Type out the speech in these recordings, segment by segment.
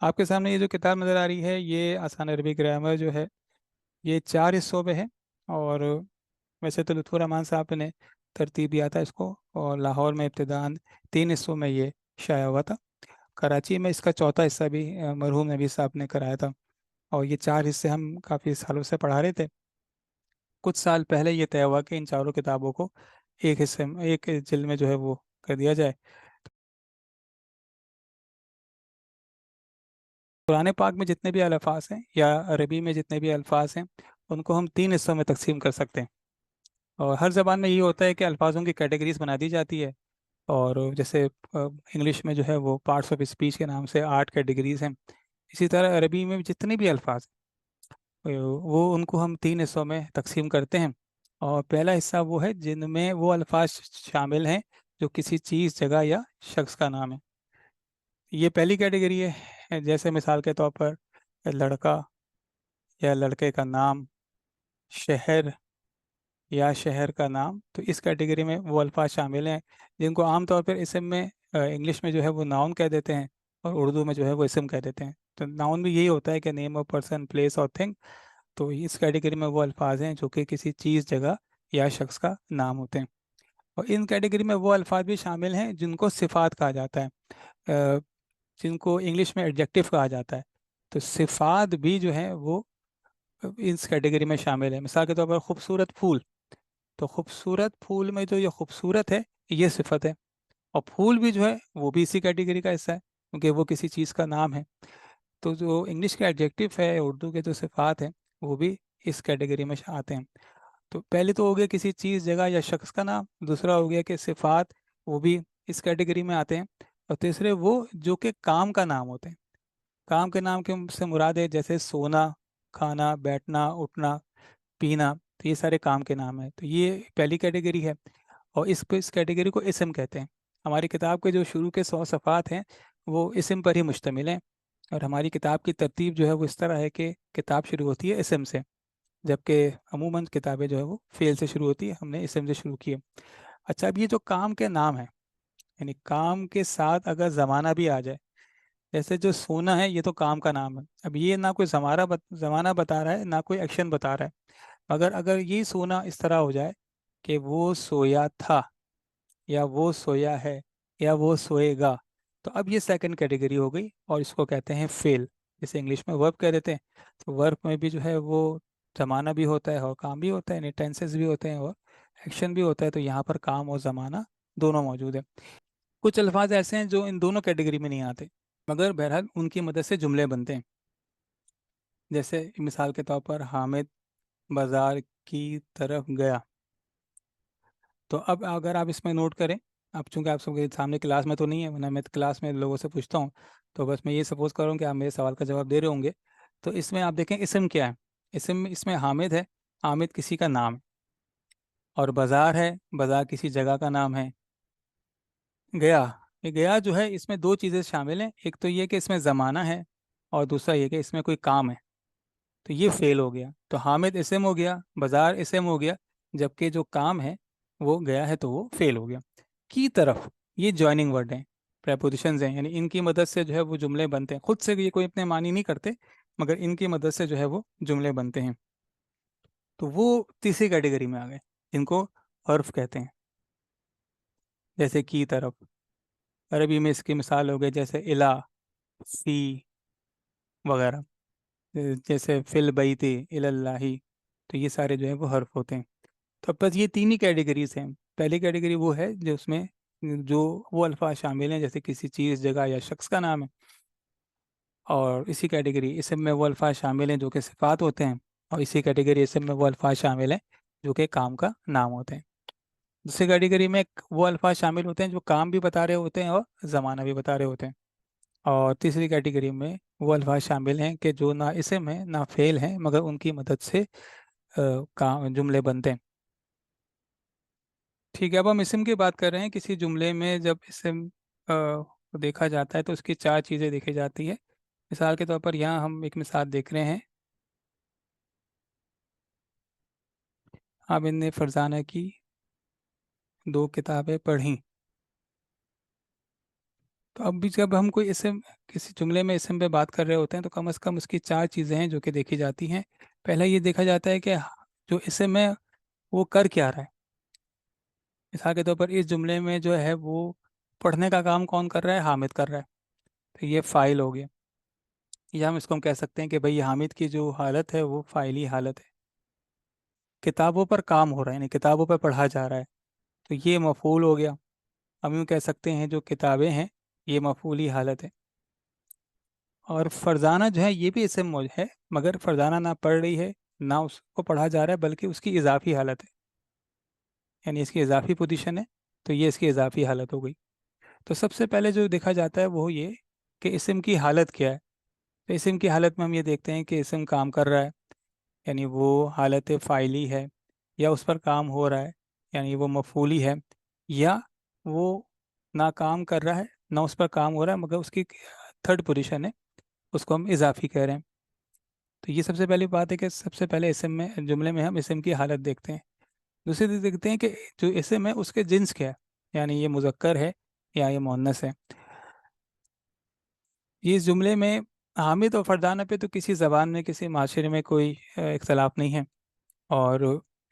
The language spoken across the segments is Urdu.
آپ کے سامنے یہ جو کتاب نظر آ رہی ہے یہ آسان عربی گرامر جو ہے یہ 4 حصوں میں ہے. اور ویسے تو لطف الرحمان صاحب نے ترتیب دیا تھا اس کو، اور لاہور میں ابتداً 3 حصوں میں یہ شائع ہوا تھا. کراچی میں اس کا چوتھا حصہ بھی مرحوم نبی صاحب نے کرایا تھا. اور یہ 4 حصے ہم کافی سالوں سے پڑھا رہے تھے. کچھ سال پہلے یہ طے ہوا کہ ان چاروں کتابوں کو ایک حصے میں، ایک جلد میں جو ہے وہ کر دیا جائے. قرآن پاک میں جتنے بھی الفاظ ہیں یا عربی میں جتنے بھی الفاظ ہیں ان کو ہم 3 حصوں میں تقسیم کر سکتے ہیں. اور ہر زبان میں یہ ہوتا ہے کہ الفاظوں کی کیٹیگریز بنا دی جاتی ہے. اور جیسے انگلش میں جو ہے وہ پارٹس آف اسپیچ کے نام سے 8 کیٹیگریز ہیں. اسی طرح عربی میں جتنے بھی الفاظ ہیں وہ ان کو ہم 3 حصوں میں تقسیم کرتے ہیں. اور پہلا حصہ وہ ہے جن میں وہ الفاظ شامل ہیں جو کسی چیز، جگہ یا شخص کا نام ہے. یہ پہلی کیٹیگری ہے. جیسے مثال کے طور پر لڑکا یا لڑکے کا نام، شہر یا شہر کا نام. تو اس کیٹیگری میں وہ الفاظ شامل ہیں جن کو عام طور پر اسم میں انگلش میں جو ہے وہ ناؤن کہہ دیتے ہیں، اور اردو میں جو ہے وہ اسم کہہ دیتے ہیں. تو ناؤن بھی یہی ہوتا ہے کہ نیم آف پرسن، پلیس اور تھنگ. تو اس کیٹیگری میں وہ الفاظ ہیں جو کہ کسی چیز، جگہ یا شخص کا نام ہوتے ہیں. اور ان کیٹیگری میں وہ الفاظ بھی شامل ہیں جن کو صفات کہا جاتا ہے، جن کو انگلش میں ایڈجیکٹو کہا جاتا ہے. تو صفات بھی جو ہے وہ اس کیٹیگری میں شامل ہے. مثال کے طور پر خوبصورت پھول، تو خوبصورت پھول میں جو یہ خوبصورت ہے یہ صفت ہے، اور پھول بھی جو ہے وہ بھی اسی کیٹیگری کا حصہ ہے کیونکہ وہ کسی چیز کا نام ہے. تو جو انگلش کے ایڈجیکٹو ہے، اردو کے جو صفات ہیں وہ بھی اس کیٹیگری میں آتے ہیں. تو پہلے تو ہو گیا کسی چیز، جگہ یا شخص کا نام. دوسرا ہو گیا کہ صفات وہ بھی اس کیٹیگری میں آتے ہیں. اور تیسرے وہ جو کہ کام کا نام ہوتے ہیں. کام کے نام کے سے مراد ہے جیسے سونا، کھانا، بیٹھنا، اٹھنا، پینا. تو یہ سارے کام کے نام ہیں. تو یہ پہلی کیٹیگری ہے. اور اس کیٹیگری کو اسم کہتے ہیں. ہماری کتاب کے جو شروع کے 100 صفحات ہیں وہ اسم پر ہی مشتمل ہیں. اور ہماری کتاب کی ترتیب جو ہے وہ اس طرح ہے کہ کتاب شروع ہوتی ہے اسم سے، جبکہ عموماً کتابیں جو ہے وہ فعل سے شروع ہوتی ہے. ہم نے اسم سے شروع کی ہے. اچھا، اب یہ جو کام کے نام ہیں، یعنی کام کے ساتھ اگر زمانہ بھی آ جائے، جیسے جو سونا ہے یہ تو کام کا نام ہے. اب یہ نہ کوئی زمانہ بتا رہا ہے نہ کوئی ایکشن بتا رہا ہے. مگر اگر یہ سونا اس طرح ہو جائے کہ وہ سویا تھا، یا وہ سویا ہے، یا وہ سوئے گا، تو اب یہ سیکنڈ کیٹیگری ہو گئی، اور اس کو کہتے ہیں فعل. جیسے انگلش میں ورب کہہ دیتے ہیں، تو ورب میں بھی جو ہے وہ زمانہ بھی ہوتا ہے اور کام بھی ہوتا ہے، یعنی ٹینسز بھی ہوتے ہیں اور ایکشن بھی ہوتا ہے. تو یہاں پر کام اور زمانہ دونوں موجود ہے. کچھ الفاظ ایسے ہیں جو ان دونوں کیٹیگری میں نہیں آتے، مگر بہرحال ان کی مدد سے جملے بنتے ہیں. جیسے مثال کے طور پر حامد بازار کی طرف گیا. تو اب اگر آپ اس میں نوٹ کریں، اب چونکہ آپ سب کے سامنے کلاس میں تو نہیں ہے، ورنہ میں کلاس میں لوگوں سے پوچھتا ہوں، تو بس میں یہ سپوز کروں کہ آپ میرے سوال کا جواب دے رہے ہوں گے. تو اس میں آپ دیکھیں اسم کیا ہے. اس میں حامد ہے. حامد کسی کا نام ہے. اور بازار ہے، بازار کسی جگہ کا نام ہے. گیا، یہ گیا جو ہے اس میں 2 چیزیں شامل ہیں. ایک تو یہ کہ اس میں زمانہ ہے، اور دوسرا یہ کہ اس میں کوئی کام ہے. تو یہ فعل ہو گیا. تو حامد اسم ہو گیا، بازار اسم ہو گیا، جبکہ جو کام ہے وہ گیا ہے تو وہ فعل ہو گیا. کی طرف، یہ جوائننگ ورڈ ہیں، پریپوزیشنز ہیں، یعنی ان کی مدد سے جو ہے وہ جملے بنتے ہیں. خود سے یہ کوئی اتنے معنی نہیں کرتے، مگر ان کی مدد سے جو ہے وہ جملے بنتے ہیں. تو وہ تیسری کیٹیگری میں آ گئے جن کو حرف کہتے ہیں. جیسے کی طرف، عربی میں اس کی مثال ہو گئی جیسے الا، فی وغیرہ. جیسے فل بیتی اللہ. تو یہ سارے جو ہیں وہ حرف ہوتے ہیں. تو بس یہ 3 ہی کیٹیگریز ہیں. پہلی کیٹیگری وہ ہے جو اس میں جو وہ الفاظ شامل ہیں جیسے کسی چیز، جگہ یا شخص کا نام ہے. اور اسی کیٹیگری اسم میں وہ الفاظ شامل ہیں جو کہ صفات ہوتے ہیں. اور اسی کیٹیگری اسم میں وہ الفاظ شامل ہیں جو کہ کام کا نام ہوتے ہیں. دوسری کیٹیگری میں وہ الفاظ شامل ہوتے ہیں جو کام بھی بتا رہے ہوتے ہیں اور زمانہ بھی بتا رہے ہوتے ہیں. اور تیسری کیٹیگری میں وہ الفاظ شامل ہیں کہ جو نہ اسم ہیں نہ فعل ہیں، مگر ان کی مدد سے جملے بنتے ہیں. ٹھیک ہے، اب ہم اسم کی بات کر رہے ہیں. کسی جملے میں جب اسم کو دیکھا جاتا ہے تو اس کی 4 چیزیں دیکھی جاتی ہے. مثال کے طور پر یہاں ہم ایک مثال دیکھ رہے ہیں، عابد نے فرزانہ کی 2 کتابیں پڑھیں. تو اب بھی جب ہم کوئی اسم کسی جملے میں اسم پہ بات کر رہے ہوتے ہیں تو کم از کم اس کی چار چیزیں ہیں جو کہ دیکھی جاتی ہیں. پہلا یہ دیکھا جاتا ہے کہ جو اسم ہے وہ کر کیا رہا ہے. مثال کے طور پر اس جملے میں جو ہے وہ پڑھنے کا کام کون کر رہا ہے؟ حامد کر رہا ہے. تو یہ فاعل ہو گیا. یا ہم اس کو ہم کہہ سکتے ہیں کہ بھئی حامد کی جو حالت ہے وہ فاعلی حالت ہے. کتابوں پر کام ہو رہا ہے یعنی کتابوں پر پڑھا جا رہا ہے تو یہ مفعول ہو گیا. ہم یوں کہہ سکتے ہیں جو کتابیں ہیں یہ مفعولی حالت ہے. اور فرزانہ جو ہے یہ بھی اسم ہے مگر فرزانہ نہ پڑھ رہی ہے نہ اس کو پڑھا جا رہا ہے بلکہ اس کی اضافی حالت ہے یعنی اس کی اضافی پوزیشن ہے. تو یہ اس کی اضافی حالت ہو گئی. تو سب سے پہلے جو دیکھا جاتا ہے وہ یہ کہ اسم کی حالت کیا ہے. تو اسم کی حالت میں ہم یہ دیکھتے ہیں کہ اسم کام کر رہا ہے یعنی وہ حالت فاعلی ہے, یا اس پر کام ہو رہا ہے یعنی وہ مفعولی ہے, یا وہ نہ کام کر رہا ہے نہ اس پر کام ہو رہا ہے مگر اس کی تھرڈ پوزیشن ہے, اس کو ہم اضافی کہہ رہے ہیں. تو یہ سب سے پہلی بات ہے کہ سب سے پہلے اسم میں جملے میں ہم اسم کی حالت دیکھتے ہیں. دوسری چیز دیکھتے ہیں کہ جو اسم ہے اس کے جنس کیا ہے یعنی یہ مذکر ہے یا یہ مؤنث ہے. اس جملے میں حامد اور فردانہ پہ تو کسی زبان میں کسی معاشرے میں کوئی اختلاف نہیں ہے, اور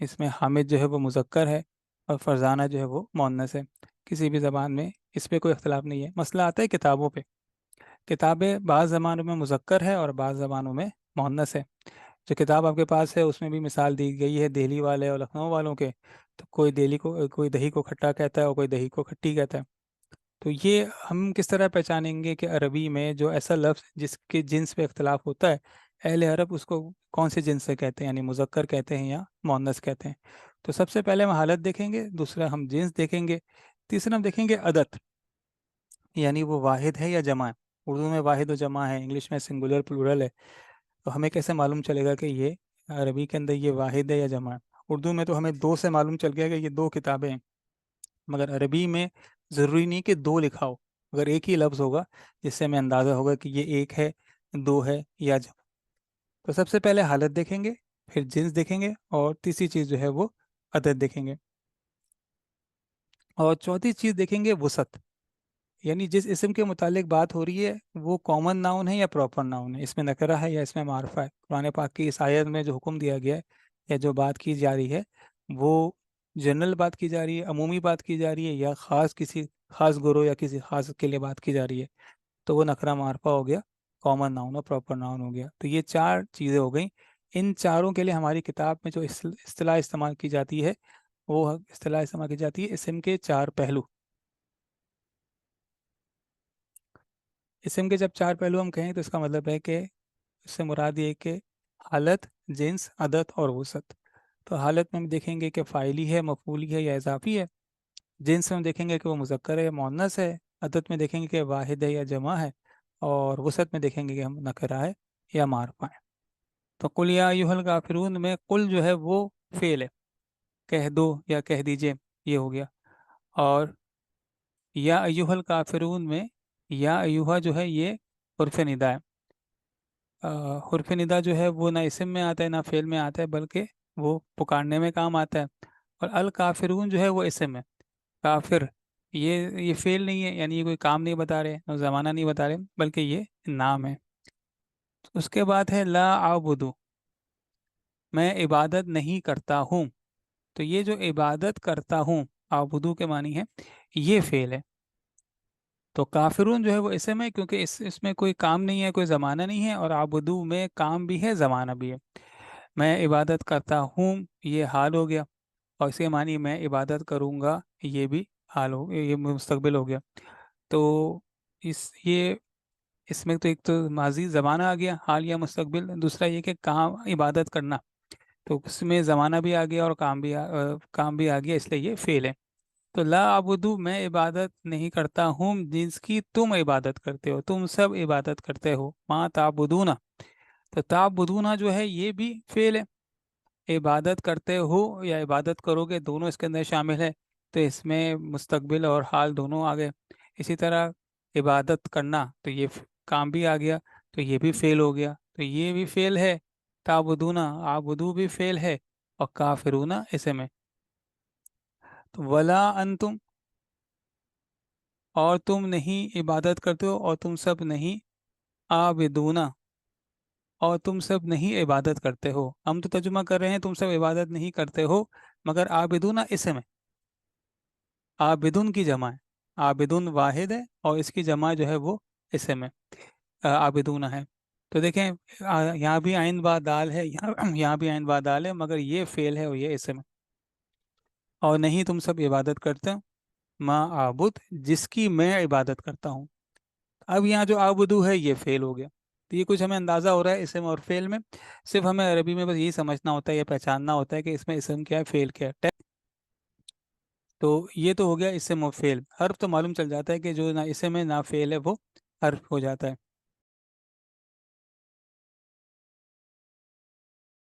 اس میں حامد جو ہے وہ مذکر ہے اور فرزانہ جو ہے وہ مؤنث ہے. کسی بھی زبان میں اس پہ کوئی اختلاف نہیں ہے. مسئلہ آتا ہے کتابوں پہ. کتابیں بعض زبانوں میں مذکر ہے اور بعض زبانوں میں مؤنث ہے. جو کتاب آپ کے پاس ہے اس میں بھی مثال دی گئی ہے دہلی والے اور لکھنؤ والوں کے. تو کوئی دہلی کو کوئی دہی کو کھٹا کہتا ہے اور کوئی دہی کو کھٹی کہتا ہے. تو یہ ہم کس طرح پہچانیں گے کہ عربی میں جو ایسا لفظ جس کے جنس پہ اختلاف ہوتا ہے اہل عرب اس کو کون سے جنس سے کہتے ہیں یعنی مذکر کہتے ہیں یا مؤنث کہتے ہیں. تو سب سے پہلے ہم حالت دیکھیں گے, دوسرا ہم جنس دیکھیں گے, تیسرا ہم دیکھیں گے عدد یعنی وہ واحد ہے یا جمع ہے. اردو میں واحد و جمع ہے, انگلش میں سنگولر پلورل ہے. تو ہمیں کیسے معلوم چلے گا کہ یہ عربی کے اندر یہ واحد ہے یا جمع ہے؟ اردو میں تو ہمیں دو سے معلوم چل گیا کہ یہ دو کتابیں ہیں, مگر عربی میں ضروری نہیں کہ دو لکھا ہو, اگر ایک ہی لفظ ہوگا جس سے ہمیں اندازہ ہوگا کہ یہ ایک ہے, دو ہے یا جمع. تو سب سے پہلے حالت دیکھیں گے, پھر جنس دیکھیں گے, اور تیسری چیز جو ہے وہ عدد دیکھیں گے, اور چوتھی چیز دیکھیں گے وسعت یعنی جس اسم کے متعلق بات ہو رہی ہے وہ کامن ناؤن ہے یا پراپر ناؤن ہے, اس میں نکرہ ہے یا اس میں معرفہ ہے. قرآن پاک کی اس آیت میں جو حکم دیا گیا ہے یا جو بات کی جا رہی ہے وہ جنرل بات کی جا رہی ہے, عمومی بات کی جا رہی ہے, یا خاص کسی خاص گروہ یا کسی خاص کے لیے بات کی جا رہی ہے. تو وہ نکرہ معرفہ ہو گیا, کامن ناؤن اور پراپر ناؤن ہو گیا. تو یہ چار چیزیں ہو گئیں. ان چاروں کے لیے ہماری کتاب میں جو اصطلاح استعمال کی جاتی ہے وہ اصطلاح استعمال کی جاتی ہے اسم کے چار پہلو. اسم کے جب چار پہلو ہم کہیں تو اس کا مطلب ہے کہ اس سے مراد یہ ہے کہ حالت, جنس, عدد اور وسعت. تو حالت میں ہم دیکھیں گے کہ فاعلی ہے, مفعولی ہے یا اضافی ہے. جنس میں ہم دیکھیں گے کہ وہ مذکر ہے یا مؤنث ہے. عدد میں دیکھیں گے کہ واحد ہے یا جمع ہے. اور وسعت میں دیکھیں گے کہ ہم نکرہ ہے یا معرفہ ہے. تو قل یا ایھا الکافرون میں قل جو ہے وہ فعل ہے, کہہ دو یا کہہ دیجئے, یہ ہو گیا. اور یا ایھا الکافرون میں یا ایھا جو ہے یہ حرف ندا ہے. حرف ندا جو ہے وہ نہ اسم میں آتا ہے نہ فعل میں آتا ہے بلکہ وہ پکارنے میں کام آتا ہے. اور الکافرون جو ہے وہ اسم ہے. کافر یہ فعل نہیں ہے یعنی یہ کوئی کام نہیں بتا رہے, زمانہ نہیں بتا رہے, بلکہ یہ نام ہے. اس کے بعد ہے لا اعبدو, میں عبادت نہیں کرتا ہوں. تو یہ جو عبادت کرتا ہوں, اعبدو کے معنی ہے, یہ فعل ہے. تو کافرون جو ہے وہ اسم ہے کیونکہ اس میں کوئی کام نہیں ہے, کوئی زمانہ نہیں ہے, اور عبدو میں کام بھی ہے زمانہ بھی ہے. میں عبادت کرتا ہوں یہ حال ہو گیا, اور اس کے معنی میں عبادت کروں گا یہ بھی حال ہو, یہ مستقبل ہو گیا. تو اس میں تو ایک تو ماضی زمانہ آ گیا, حال یا مستقبل. دوسرا یہ کہ کام عبادت کرنا, تو اس میں زمانہ بھی آ گیا اور کام بھی آ گیا, اس لیے یہ فعل ہے. تو لا اعبدو میں عبادت نہیں کرتا ہوں جس کی تم عبادت کرتے ہو, تم سب عبادت کرتے ہو. ما تعبدون, تو تعبدون جو ہے یہ بھی فعل ہے. عبادت کرتے ہو یا عبادت کرو گے دونوں اس کے اندر شامل ہے, تو اس میں مستقبل اور حال دونوں آ گئے. اسی طرح عبادت کرنا, تو یہ کام بھی آ گیا, تو یہ بھی فعل ہو گیا. تو یہ بھی فعل ہے تعبدون, عابدو بھی فعل ہے, اور کافرون اسم ہے. تو ولا انتم, اور تم نہیں عبادت کرتے ہو، اور تم سب نہیں عابدون، اور تم سب نہیں عبادت کرتے ہو۔ ہم تو ترجمہ کر رہے ہیں تم سب عبادت نہیں کرتے ہو، مگر عابدون اسم ہے، عابدون کی جمع ہے، عابدون واحد ہے اور اس کی جمع جو ہے وہ اسم ہے، عابدون ہے۔ تو دیکھیں یہاں بھی عین با دال ہے، یہاں بھی عین با دال ہے، مگر یہ فعل ہے اور یہ اسم ہے۔ اور نہیں تم سب عبادت کرتے ہو، ما عابد، جس کی میں عبادت کرتا ہوں۔ اب یہاں جو آبدو ہے یہ فعل ہو گیا، تو یہ کچھ ہمیں اندازہ ہو رہا ہے اسم اور فعل میں، صرف ہمیں عربی میں بس یہی سمجھنا ہوتا ہے، یہ پہچاننا ہوتا ہے کہ اس میں اسم کیا ہے، فعل کیا ہے۔ تو یہ تو ہو گیا اسم و فعل، حرف تو معلوم چل جاتا ہے کہ جو نہ اسم ہے نہ فعل ہے وہ حرف ہو جاتا ہے۔